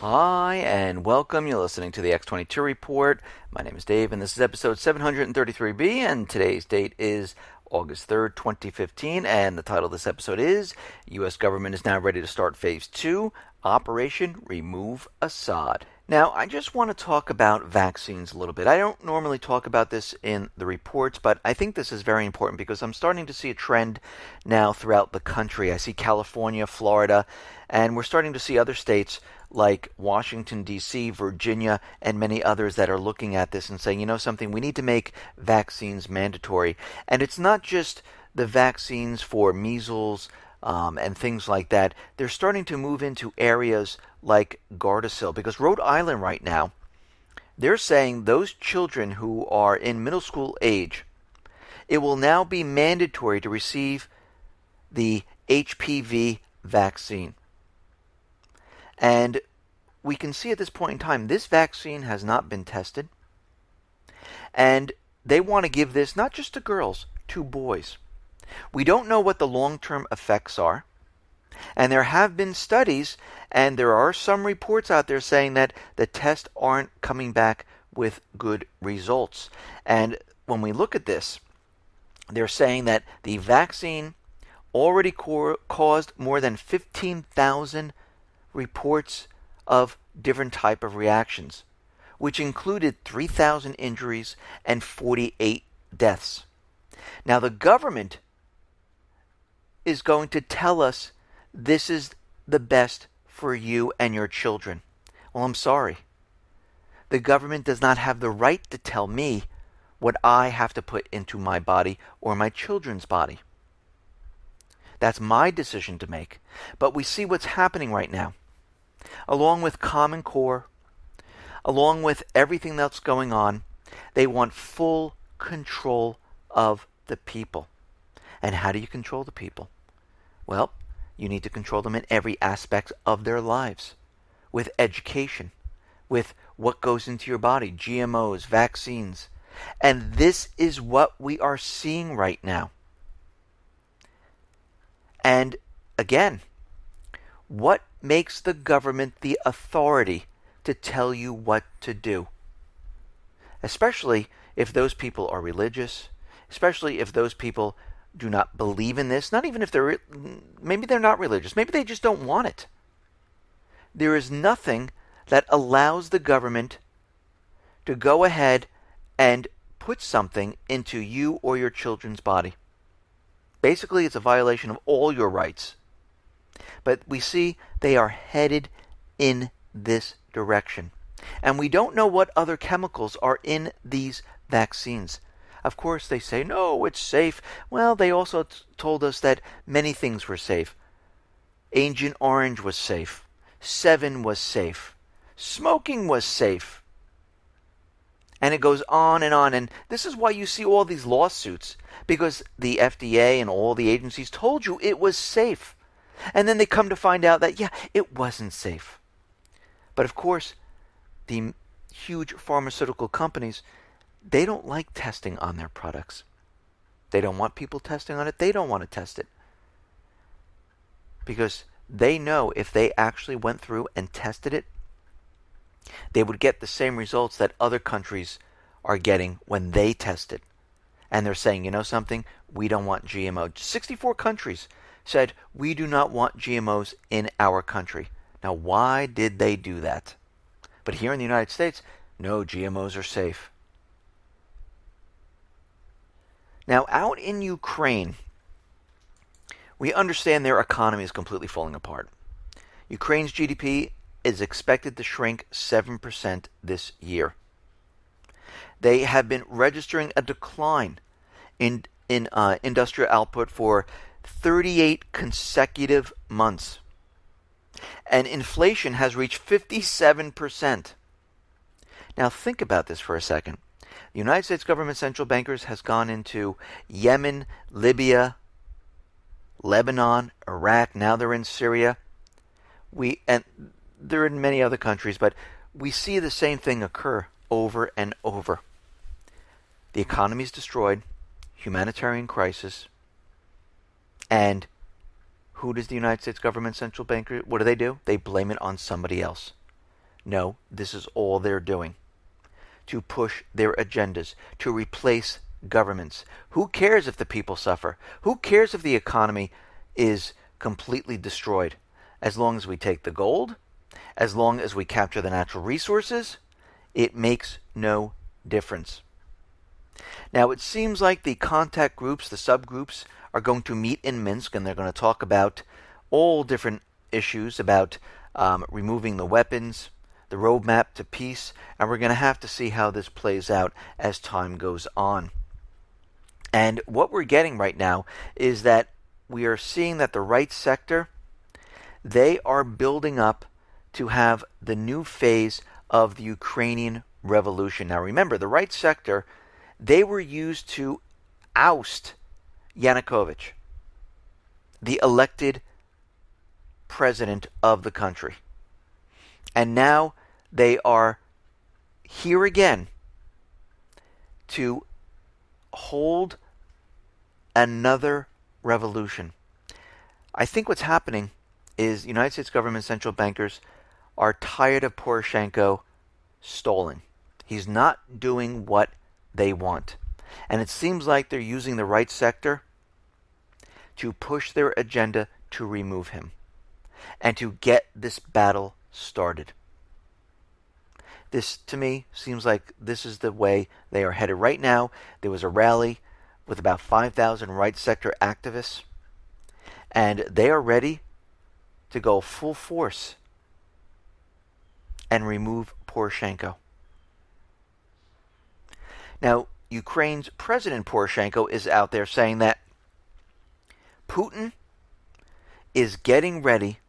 Hi, and welcome. You're listening to the X22 Report. My name is Dave, and this is episode 733B, and today's date is August 3rd, 2015, and the title of this episode is U.S. Government is now ready to start Phase 2, Operation Remove Assad. Now, I just want to talk about vaccines a little bit. I don't normally talk about this in the reports, but I think this is very important because I'm starting to see a trend now throughout the country. I see California, Florida, and we're starting to see other states like Washington, D.C., Virginia, and many others that are looking at this and saying, you know something, we need to make vaccines mandatory. And it's not just the vaccines for measles and things like that. They're starting to move into areas like Gardasil, because Rhode Island right now, they're saying those children who are in middle school age, it will now be mandatory to receive the HPV vaccine. And we can see at this point in time, this vaccine has not been tested. And they want to give this not just to girls, to boys. We don't know what the long-term effects are. And there have been studies, and there are some reports out there saying that the tests aren't coming back with good results. And when we look at this, they're saying that the vaccine already caused more than 15,000 reports of different type of reactions, which included 3,000 injuries and 48 deaths. Now, the government is going to tell us this is the best for you and your children. Well, I'm sorry. The government does not have the right to tell me what I have to put into my body or my children's body. That's my decision to make. But we see what's happening right now. Along with Common Core, along with everything that's going on, they want full control of the people. And how do you control the people? Well, you need to control them in every aspect of their lives. With education, with what goes into your body, GMOs, vaccines. And this is what we are seeing right now. And again, what makes the government the authority to tell you what to do? Especially if those people are religious, especially if those people do not believe in this, not even if maybe they're not religious, maybe they just don't want it. There is nothing that allows the government to go ahead and put something into you or your children's body. Basically, it's a violation of all your rights. But we see they are headed in this direction. And we don't know what other chemicals are in these vaccines. Of course, they say, no, it's safe. Well, they also told us that many things were safe. Agent Orange was safe. 7 was safe. Smoking was safe. And it goes on. And this is why you see all these lawsuits. Because the FDA and all the agencies told you it was safe. And then they come to find out that, yeah, it wasn't safe. But of course, the huge pharmaceutical companies, they don't like testing on their products. They don't want people testing on it. They don't want to test it. Because they know if they actually went through and tested it, they would get the same results that other countries are getting when they test it. And they're saying, you know something? We don't want GMO. 64 countries said, we do not want GMOs in our country. Now, why did they do that? But here in the United States, no, GMOs are safe. Now, out in Ukraine, we understand their economy is completely falling apart. Ukraine's GDP is expected to shrink 7% this year. They have been registering a decline in industrial output for 38 consecutive months. And inflation has reached 57%. Now think about this for a second. The United States government central bankers has gone into Yemen, Libya, Lebanon, Iraq. Now they're in Syria. And they're in many other countries, but we see the same thing occur over and over. The economy is destroyed, humanitarian crisis, and who does the United States government central banker, what do? They blame it on somebody else. No, this is all they're doing to push their agendas, to replace governments. Who cares if the people suffer? Who cares if the economy is completely destroyed? As long as we take the gold, as long as we capture the natural resources, it makes no difference. Now, it seems like the contact groups, the subgroups, are going to meet in Minsk, and they're going to talk about all different issues about removing the weapons, the roadmap to peace, and we're going to have to see how this plays out as time goes on. And what we're getting right now is that we are seeing that the right sector, they are building up to have the new phase of the Ukrainian revolution. Now remember, the right sector, they were used to oust Yanukovych, the elected president of the country. And now they are here again to hold another revolution. I think what's happening is the United States government central bankers are tired of Poroshenko stalling. He's not doing what they want. And it seems like they're using the right sector to push their agenda to remove him and to get this battle started. This, to me, seems like this is the way they are headed. Right now, there was a rally with about 5,000 right sector activists, and they are ready to go full force and remove Poroshenko. Now, Ukraine's President Poroshenko is out there saying that Putin is getting ready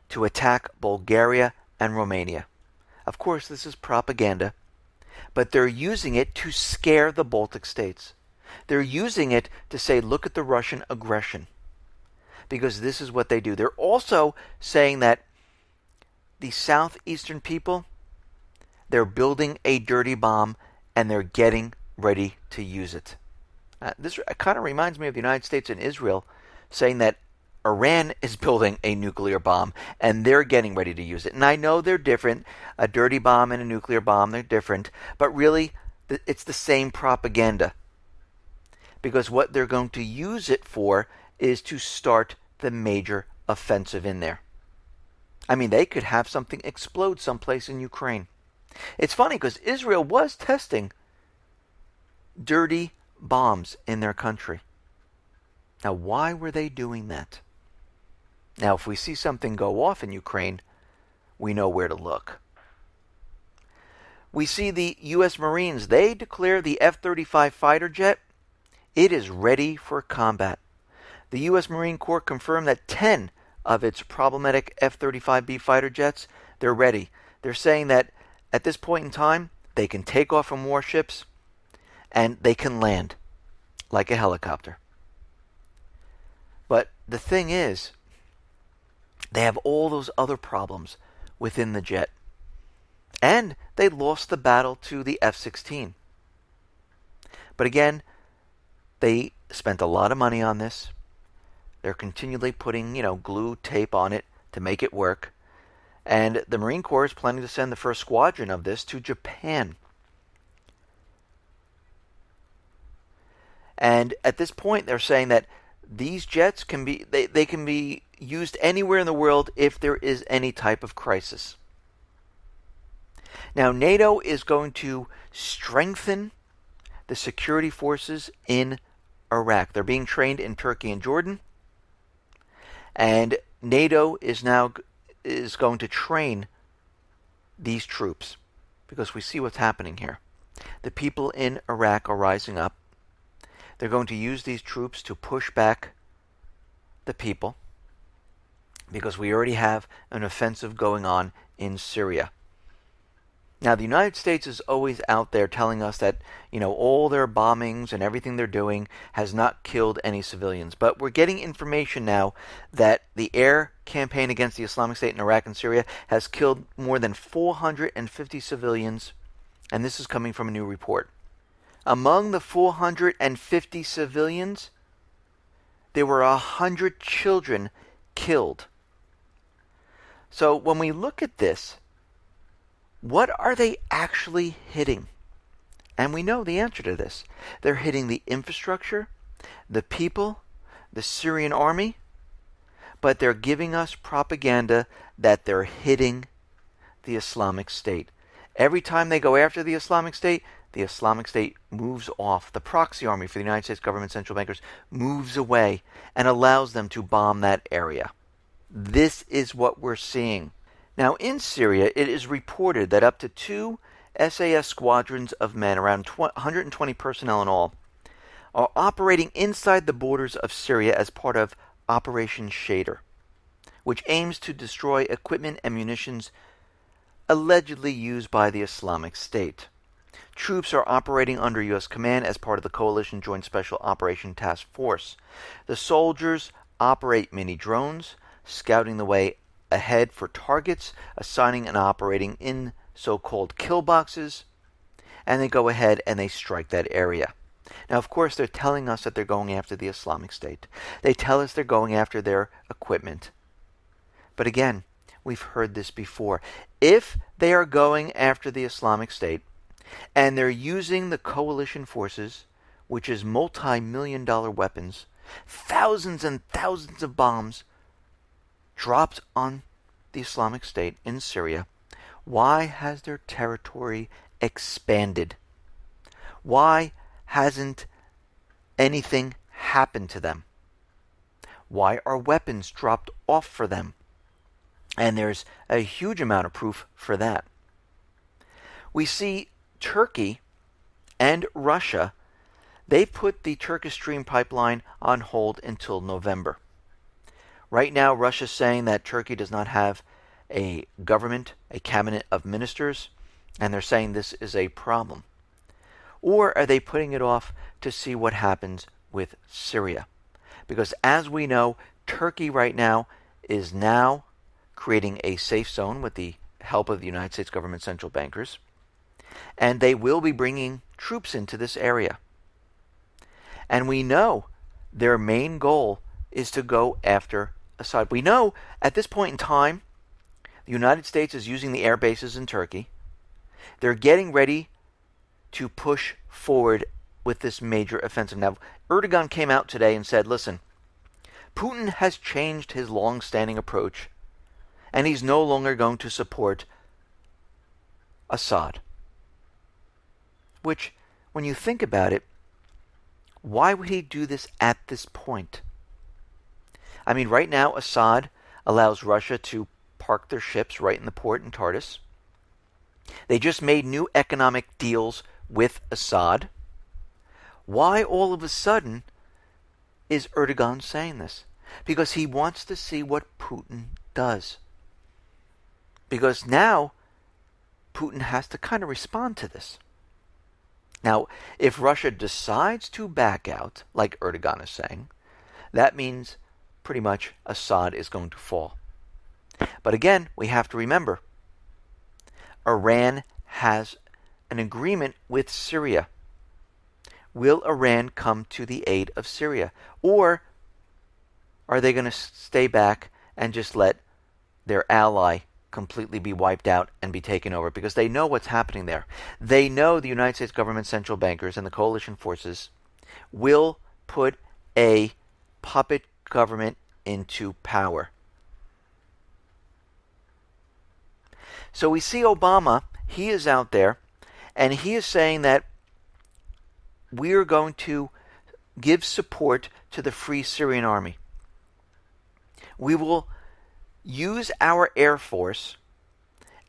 to attack Bulgaria and Romania. Of course, this is propaganda, but they're using it to scare the Baltic states. They're using it to say, look at the Russian aggression, because this is what they do. They're also saying that the southeastern people, they're building a dirty bomb and they're getting ready to use it. This kind of reminds me of the United States and Israel saying that Iran is building a nuclear bomb and they're getting ready to use it. And I know they're different. A dirty bomb and a nuclear bomb, they're different. But really, it's the same propaganda. Because what they're going to use it for is to start the major offensive in there. I mean, they could have something explode someplace in Ukraine. It's funny because Israel was testing dirty bombs in their country. Now, why were they doing that? Now, if we see something go off in Ukraine, we know where to look. We see the U.S. Marines, they declare the F-35 fighter jet, it is ready for combat. The U.S. Marine Corps confirmed that 10 of its problematic F-35B fighter jets, they're ready. They're saying that at this point in time, they can take off from warships and they can land like a helicopter. But the thing is, they have all those other problems within the jet. And they lost the battle to the F-16. But again, they spent a lot of money on this. They're continually putting, glue tape on it to make it work. And the Marine Corps is planning to send the first squadron of this to Japan. And at this point, they're saying that these jets can be they can be used anywhere in the world if there is any type of crisis. Now, NATO is going to strengthen the security forces in Iraq. They're being trained in Turkey and Jordan. And NATO is going to train these troops because we see what's happening here. The people in Iraq are rising up. They're going to use these troops to push back the people because we already have an offensive going on in Syria. Now, the United States is always out there telling us that, all their bombings and everything they're doing has not killed any civilians. But we're getting information now that the air campaign against the Islamic State in Iraq and Syria has killed more than 450 civilians, and this is coming from a new report. Among the 450 civilians, there were 100 children killed. So when we look at this, What are they actually hitting? And we know the answer to this. They're hitting the infrastructure, the people, the Syrian army, but they're giving us propaganda that they're hitting the Islamic State. Every time they go after the Islamic State moves off. The proxy army for the United States government central bankers moves away and allows them to bomb that area. This is what we're seeing. Now, in Syria, it is reported that up to 2 SAS squadrons of men, around 120 personnel in all, are operating inside the borders of Syria as part of Operation Shader, which aims to destroy equipment and munitions allegedly used by the Islamic State. Troops are operating under U.S. command as part of the Coalition Joint Special Operation Task Force. The soldiers operate mini drones, scouting the way ahead for targets, assigning and operating in so-called kill boxes, and they go ahead and they strike that area. Now, of course, they're telling us that they're going after the Islamic State. They tell us they're going after their equipment. But again, we've heard this before. If they are going after the Islamic State, and they're using the coalition forces, which is multi-million-dollar weapons, thousands and thousands of bombs dropped on the Islamic State in Syria, why has their territory expanded? Why hasn't anything happened to them? Why are weapons dropped off for them? And there's a huge amount of proof for that. We see Turkey and Russia, they put the Turkish Stream pipeline on hold until November. Right now, Russia's saying that Turkey does not have a government, a cabinet of ministers, and they're saying this is a problem. Or are they putting it off to see what happens with Syria? Because as we know, Turkey right now is now creating a safe zone with the help of the United States government central bankers, and they will be bringing troops into this area. And we know their main goal is to go after Assad. We know at this point in time, the United States is using the air bases in Turkey. They're getting ready to push forward with this major offensive. Now, Erdogan came out today and said, listen, Putin has changed his long-standing approach, and he's no longer going to support Assad. Which, when you think about it, why would he do this at this point? I mean, right now, Assad allows Russia to park their ships right in the port in Tartus. They just made new economic deals with Assad. Why all of a sudden is Erdogan saying this? Because he wants to see what Putin does. Because now Putin has to kind of respond to this. Now, if Russia decides to back out, like Erdogan is saying, that means pretty much Assad is going to fall. But again, we have to remember, Iran has an agreement with Syria. Will Iran come to the aid of Syria? Or are they going to stay back and just let their ally completely be wiped out and be taken over? Because they know what's happening there. They know the United States government central bankers and the coalition forces will put a puppet government into power. So we see Obama, he is out there, and he is saying that we are going to give support to the Free Syrian Army. We will use our Air Force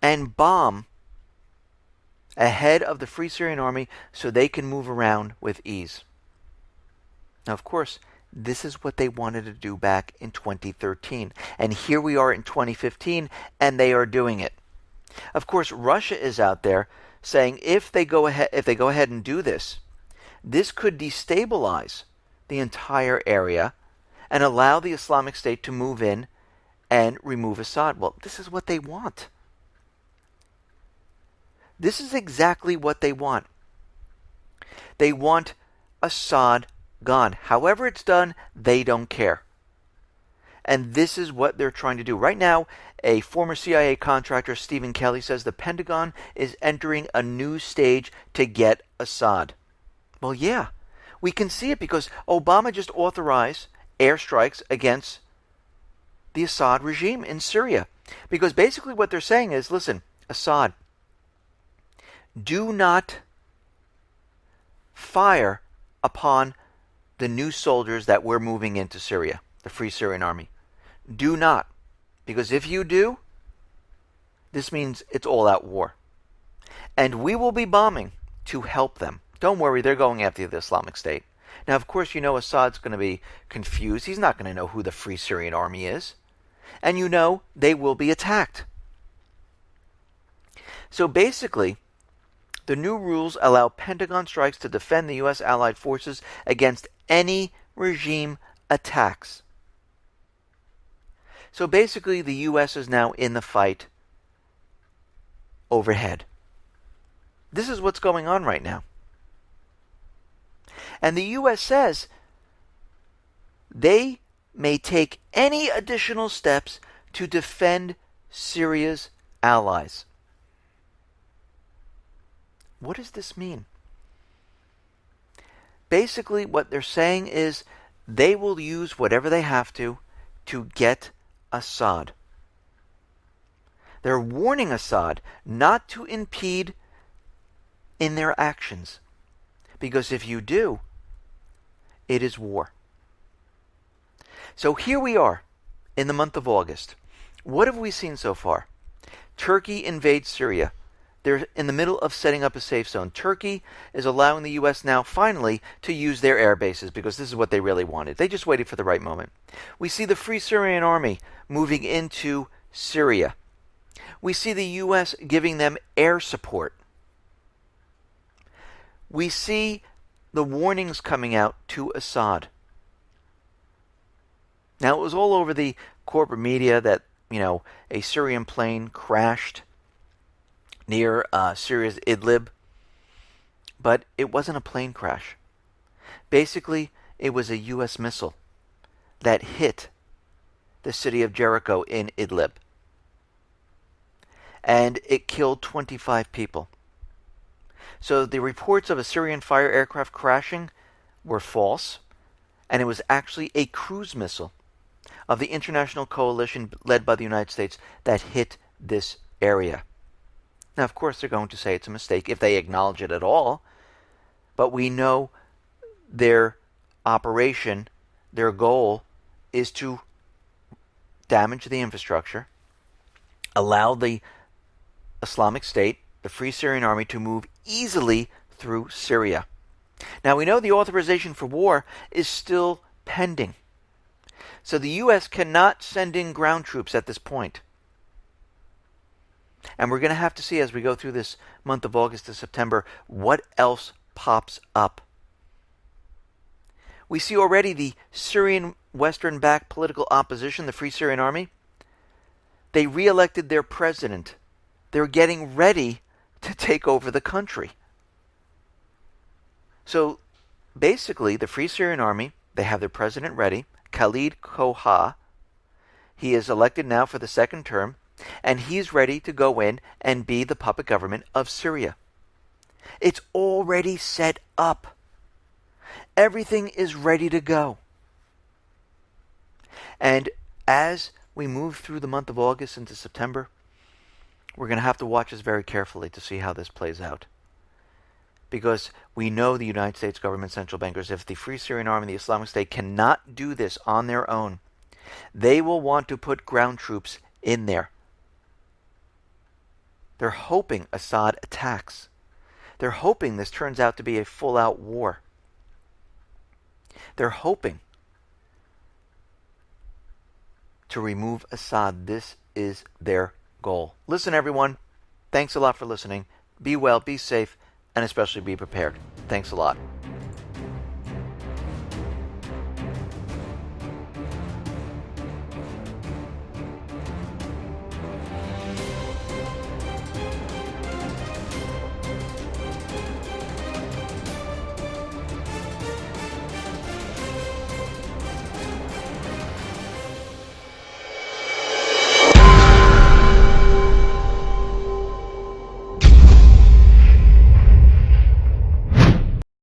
and bomb ahead of the Free Syrian Army so they can move around with ease. Now, of course, this is what they wanted to do back in 2013. And here we are in 2015, and they are doing it. Of course, Russia is out there saying if they go ahead and do this, this could destabilize the entire area and allow the Islamic State to move in and remove Assad. Well, this is what they want. This is exactly what they want. They want Assad gone. However it's done, they don't care. And this is what they're trying to do. Right now, a former CIA contractor, Stephen Kelly, says the Pentagon is entering a new stage to get Assad. Well, yeah, we can see it because Obama just authorized airstrikes against the Assad regime in Syria. Because basically what they're saying is, listen, Assad, do not fire upon the new soldiers that we're moving into Syria, the Free Syrian Army. Do not. Because if you do, this means it's all-out war. And we will be bombing to help them. Don't worry, they're going after the Islamic State. Now, of course, you know Assad's going to be confused. He's not going to know who the Free Syrian Army is. And you know they will be attacked. So basically, the new rules allow Pentagon strikes to defend the U.S. allied forces against any regime attacks. So basically, the U.S. is now in the fight overhead. This is what's going on right now. And the U.S. says they may take any additional steps to defend Syria's allies. What does this mean? Basically, what they're saying is they will use whatever they have to get Assad. They're warning Assad not to impede in their actions. Because if you do, it is war. So here we are in the month of August. What have we seen so far? Turkey invades Syria. They're in the middle of setting up a safe zone. Turkey is allowing the U.S. now finally to use their air bases because this is what they really wanted. They just waited for the right moment. We see the Free Syrian Army moving into Syria. We see the U.S. giving them air support. We see the warnings coming out to Assad. Now, it was all over the corporate media that, a Syrian plane crashed near Syria's Idlib. But it wasn't a plane crash. Basically, it was a U.S. missile that hit the city of Jericho in Idlib. And it killed 25 people. So the reports of a Syrian fire aircraft crashing were false, and it was actually a cruise missile of the international coalition led by the United States that hit this area. Now, of course, they're going to say it's a mistake if they acknowledge it at all, but we know their operation, their goal is to damage the infrastructure, allow the Islamic State, the Free Syrian Army, to move easily through Syria. Now, we know the authorization for war is still pending. So the U.S. cannot send in ground troops at this point. And we're going to have to see as we go through this month of August to September what else pops up. We see already the Syrian Western-backed political opposition, the Free Syrian Army. They re-elected their president. They're getting ready to take over the country. So basically, the Free Syrian Army, they have their president ready, Khalid Koha. He is elected now for the second term, and he's ready to go in and be the puppet government of Syria. It's already set up. Everything is ready to go. And as we move through the month of August into September, we're going to have to watch this very carefully to see how this plays out. Because we know the United States government central bankers, if the Free Syrian Army and the Islamic State cannot do this on their own, they will want to put ground troops in there. They're hoping Assad attacks. They're hoping this turns out to be a full-out war. They're hoping to remove Assad. This is their goal. Listen, everyone. Thanks a lot for listening. Be well, be safe, and especially be prepared. Thanks a lot.